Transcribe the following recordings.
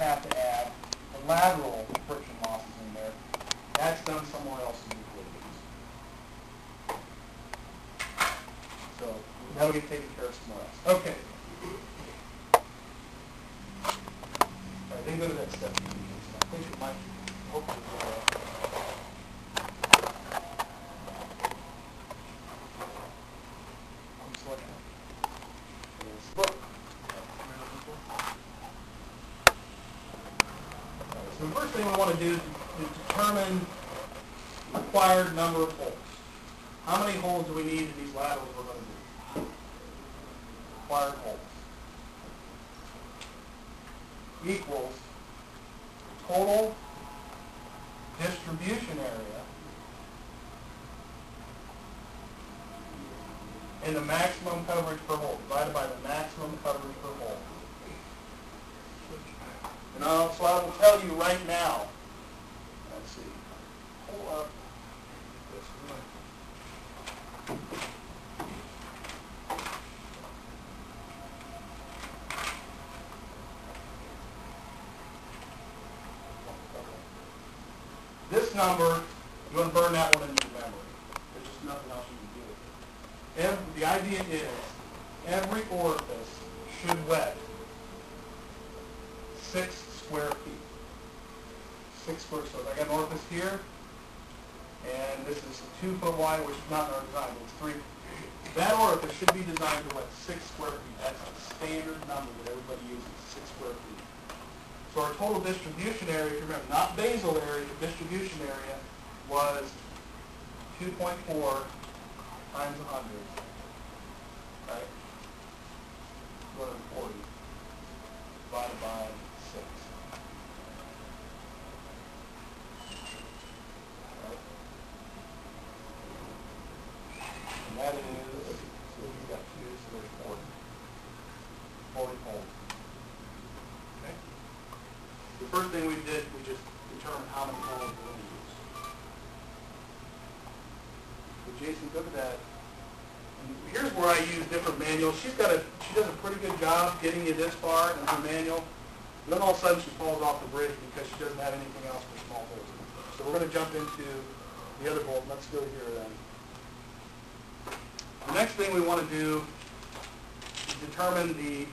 have to add the lateral friction losses in there. That's done somewhere else in the equations. So that'll get taken care of somewhere else. Okay. All right, then go to that step. I think it might hopefully So the first thing we want to do is determine required number of holes. How many holes do we need in these laterals we're going to do? Required holes equals total distribution area and the maximum coverage per hole, divided by the maximum coverage per hole. And so I will tell you right now, let's see, pull up this one. This number, you want to burn that one into your memory. There's just nothing else you can do with it. The idea is every orifice should wet 6 square feet. 6 square. So I got an orifice here, and this is 2 foot wide, which is not in our design, but it's 3. That orifice should be designed to wet 6 square feet. That's the standard number that everybody uses, 6 square feet. So our total distribution area, if you remember, not basal area, but distribution area, was 2.4 times 100, right? 240 divided by 6. Right? And that is, so we've got 2, so there's 40. 40 holes. Okay? The first thing we did, we just determined how many holes we're going to use. So Jason, look at that. And here's where I use different manuals. She does a pretty good job getting you this far in her manual. And then all of a sudden she falls off the bridge because she doesn't have anything else for small holes. So we're going to jump into the other bolt. Let's go here then. The next thing we want to do is determine the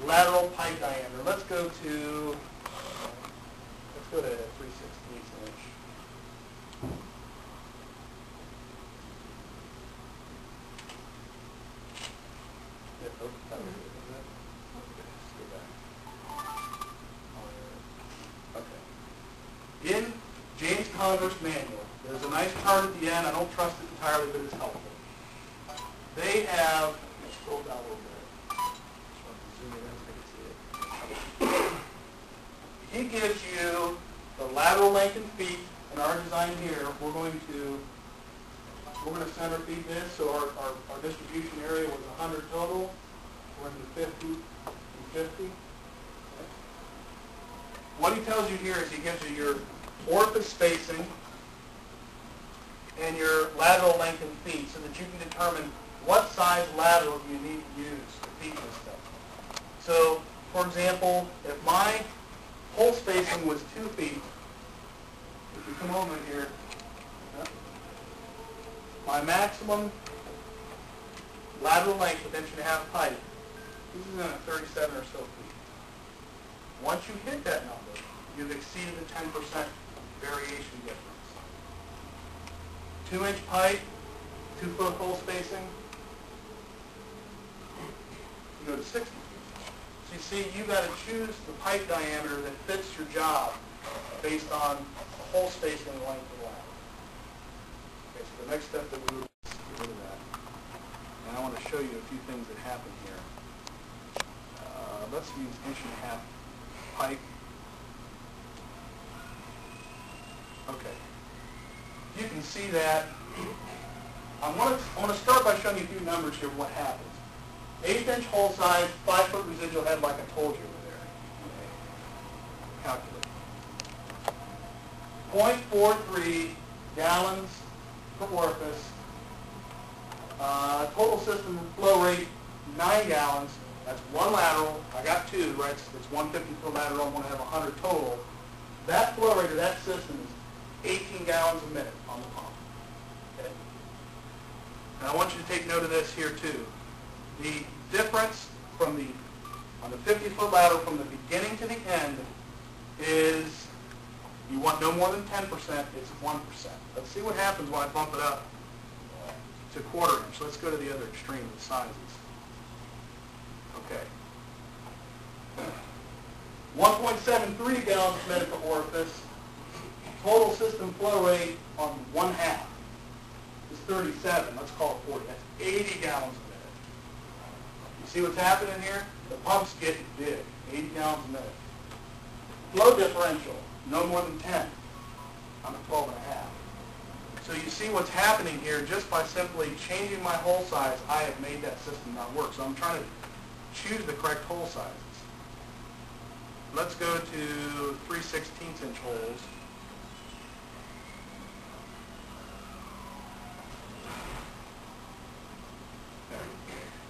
lateral pipe diameter. Let's go to 3/16 inch. Okay. In James Converse manual, there's a nice chart at the end. I don't trust it entirely, but it's helpful. They have, let's scroll down a little bit. Zoom in so I can see it. He gives you the lateral length in feet. In our design here, we're going to center feet this, so our distribution area was 100 total. We're into 50 and 50. Okay. What he tells you here is he gives you your orifice spacing and your lateral length in feet so that you can determine what size lateral you need to use to feed this stuff. So, for example, if my hole spacing was 2 feet, if you come over here, my maximum lateral length with 1.5 pipe, this is in at 37 or so feet. Once you hit that number, you've exceeded the 10% variation difference. 2-inch pipe, 2-foot hole spacing, you go to 60 feet. So you see, you've got to choose the pipe diameter that fits your job based on the hole spacing and length of the lateral. Okay, so the next step that we would do is get rid of that. And I want to show you a few things that happen here. Let's use 1.5 pipe. Okay. You can see that. I want to start by showing you a few numbers here of what happens. 1/8 hole size, 5-foot residual head, like I told you over there. Okay. Calculate. 0.43 gallons per orifice. Total system flow rate, 9 gallons. That's one lateral. I got two, right? It's 150-foot lateral. I'm going to have 100 total. That flow rate of that system is 18 gallons a minute on the pump. Okay? And I want you to take note of this here too. The difference from on the 50-foot lateral from the beginning to the end is, you want no more than 10%, it's 1%. Let's see what happens when I bump it up to quarter inch. Let's go to the other extreme of the sizes. Okay. 1.73 gallons per minute per orifice. Total system flow rate on 1/2 is 37. Let's call it 40. That's 80 gallons a minute. You see what's happening here? The pump's getting big. 80 gallons a minute. Flow differential, no more than 10. I'm at 12.5. So you see what's happening here just by simply changing my hole size. I have made that system not work. So I'm trying to choose the correct hole sizes. Let's go to 3/16" holes.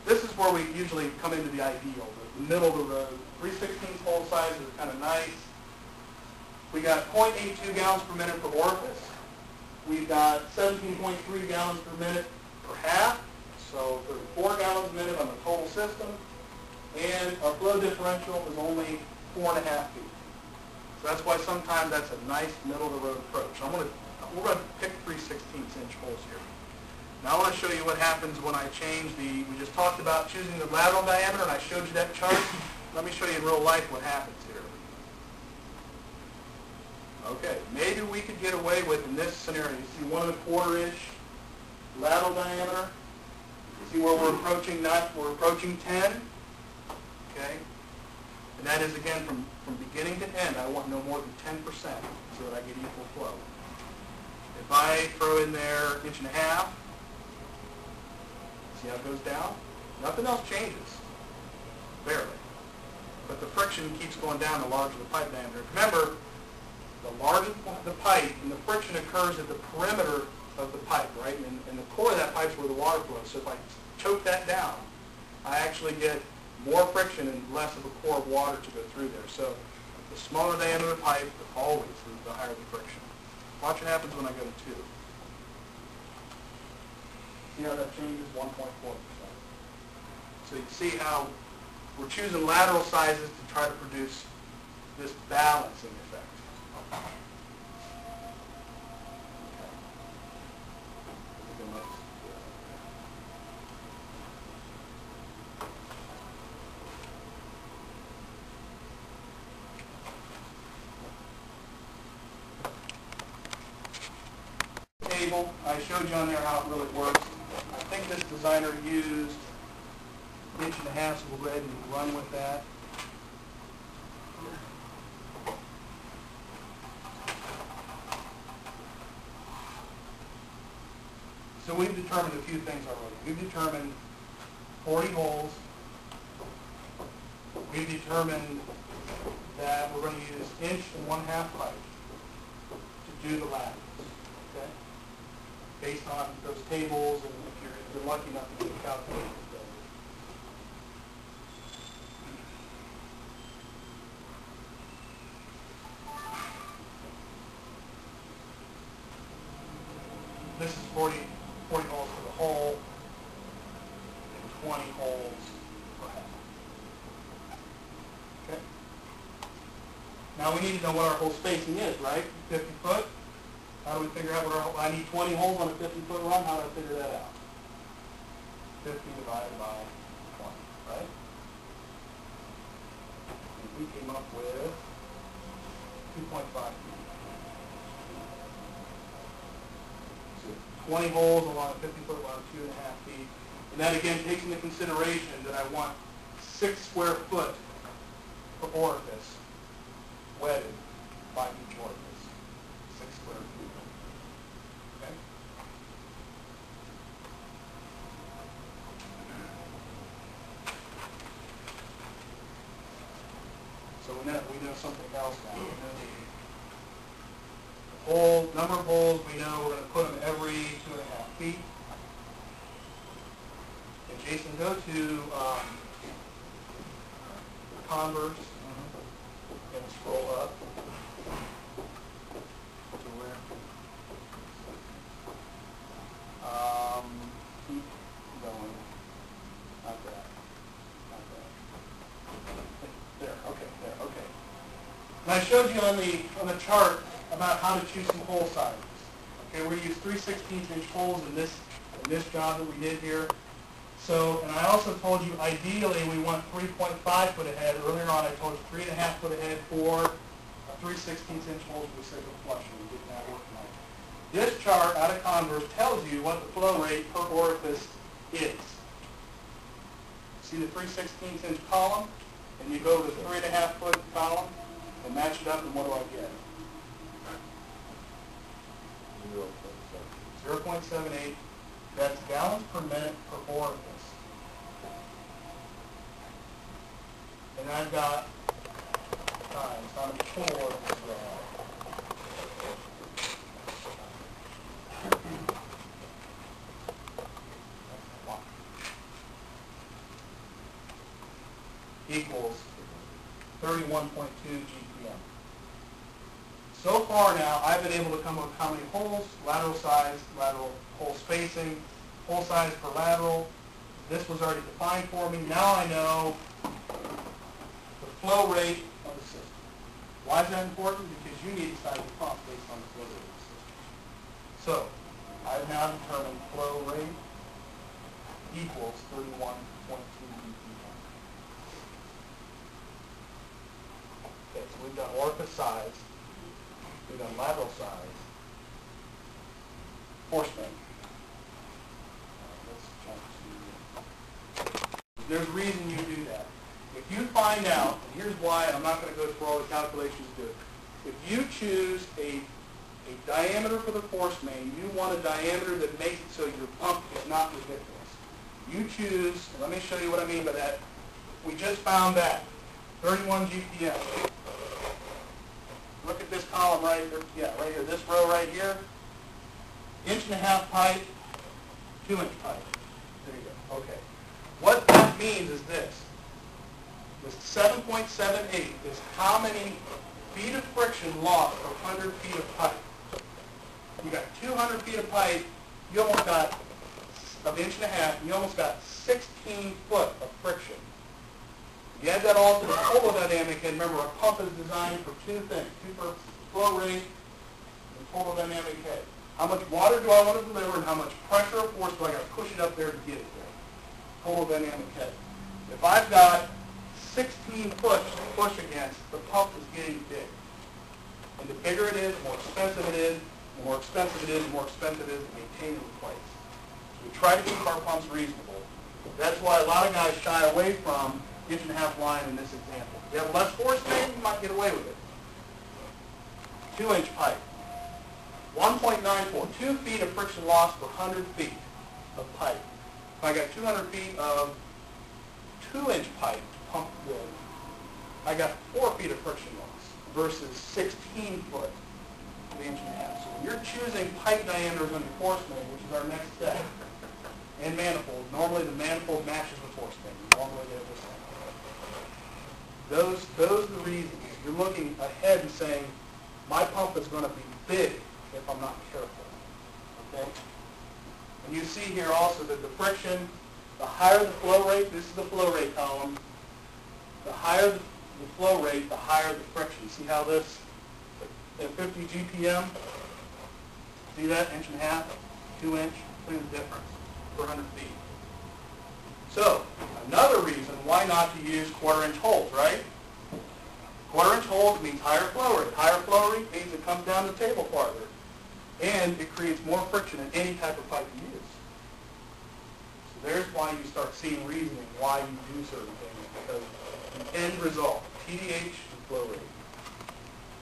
This is where we usually come into the ideal, the middle of the road. 3/16" hole sizes are kind of nice. We got 0.82 gallons per minute per orifice. We've got 17.3 gallons per minute per half, so 34 gallons a minute on the total system. And our flow differential is only 4.5 feet. So that's why sometimes that's a nice middle-of-the-road approach. We're going to pick 3/16" holes here. Now I want to show you what happens when I change we just talked about choosing the lateral diameter, and I showed you that chart. Let me show you in real life what happens here. Okay, maybe we could get away with, in this scenario, you see 1 1/4" lateral diameter. You see where we're approaching 10. Okay? And that is, again, from beginning to end, I want no more than 10% so that I get equal flow. If I throw in there 1.5", see how it goes down? Nothing else changes, barely. But the friction keeps going down the larger the pipe diameter. Remember, the larger the pipe, and the friction occurs at the perimeter of the pipe, right? And the core of that pipe is where the water flows. So if I choke that down, I actually get more friction and less of a core of water to go through there. So the smaller diameter pipe, always the higher the friction. Watch what happens when I go to 2. See how that changes? 1.4%. So you see how we're choosing lateral sizes to try to produce this balancing effect. Okay. Table. I showed you on there how it really works. I think this designer used 1.5", so we'll go ahead and run with that. So we've determined a few things already. We've determined 40 holes. We've determined that we're going to use 1 1/2" pipe to do the laterals. Okay? Based on those tables, and if you're lucky enough to get a calculator. This is 40 holes for the hole, and 20 holes per half. Okay? Now we need to know what our hole spacing is, right? 50 foot. How do we figure out what I need 20 holes on a 50-foot run? How do I figure that out? 50 divided by 20, right? And we came up with 2.5 feet. So 20 holes along a 50-foot run, 2.5 feet. And that again takes into consideration that I want 6 square foot per orifice wedded by each orifice. 6 square feet. Okay? So we know something else now. We know the hole, number of holes, we know we're going to put them every 2.5 feet. And Jason, go to converse and scroll up to where? Keep going. Not that. Not that. There. Okay. There. Okay. And I showed you on the chart about how to choose some hole sizes. Okay, we use 3/16" holes in this job that we did here. So, and I also told you ideally we want 3.5 foot ahead. Earlier on I told you 3.5 foot ahead for a 3/16" hole for the sake of flushing. We did that work tonight. This chart out of Converse tells you what the flow rate per orifice is. See the 3/16" column, and you go to the 3.5 foot column and match it up, and what do I get? 0.78. That's gallons per minute per orifice. And I've got times on a 4 equals 31.2 GPM. So far now, I've been able to come up with how many holes, lateral size, lateral hole spacing, hole size per lateral. This was already defined for me. Now I know the flow rate of the system. Why is that important? Because you need to size the pump based on the flow rate of the system. So, I've now determined flow rate equals 31.2 GPM. Okay, so we've done orifice size. We've done lateral size. Force main. Let's jump to. There's a reason you do that. If you find out, and here's why, and I'm not going to go through all the calculations to do it. If you choose a diameter for the force main, you want a diameter that makes it so your pump is not ridiculous. You choose, and let me show you what I mean by that. We just found that. 31 GPM. Look at this column right here. Yeah, right here. This row right here. 1.5" pipe, 2" pipe. There you go. Okay. What that means is this. This 7.78 is how many feet of friction lost per 100 feet of pipe. You got 200 feet of pipe, you almost got of 1.5", you almost got 16 foot of friction. You add that all to the total dynamic, and remember, a pump is designed for two things, for flow rate and total dynamic head. How much water do I want to deliver, and how much pressure or force do I got to push it up there to get it there? Total dynamic head. If I've got 16 foot to push against, the pump is getting big. And the bigger it is, the more expensive it is. The more expensive it is, the more expensive it is to maintain and replace. So we try to keep our pumps reasonable. That's why a lot of guys shy away from 1.5" line in this example. If you have less force main, you might get away with it. 2" pipe. 1.94, 2 feet of friction loss per 100 feet of pipe. If I got 200 feet of 2" pipe to pump with, I got 4 feet of friction loss versus 16 foot of 1.5". So when you're choosing pipe diameters on your force main, which is our next step, and manifold, normally the manifold matches the force main. You normally get it this way. Those are the reasons. You're looking ahead and saying, my pump is going to be big if I'm not careful. Okay? And you see here also that the friction, the higher the flow rate, this is the flow rate column, the higher the flow rate, the higher the friction. See how this, at 50 GPM, see that, 1.5", 2". Look at the difference per 100 feet. So, another reason why not to use 1/4" holes, right? 1/4" holes means higher flow rate. Higher flow rate means it comes down the table farther. And it creates more friction in any type of pipe you use. So there's why you start seeing reasoning why you do certain things, because the end result, TDH and flow rate.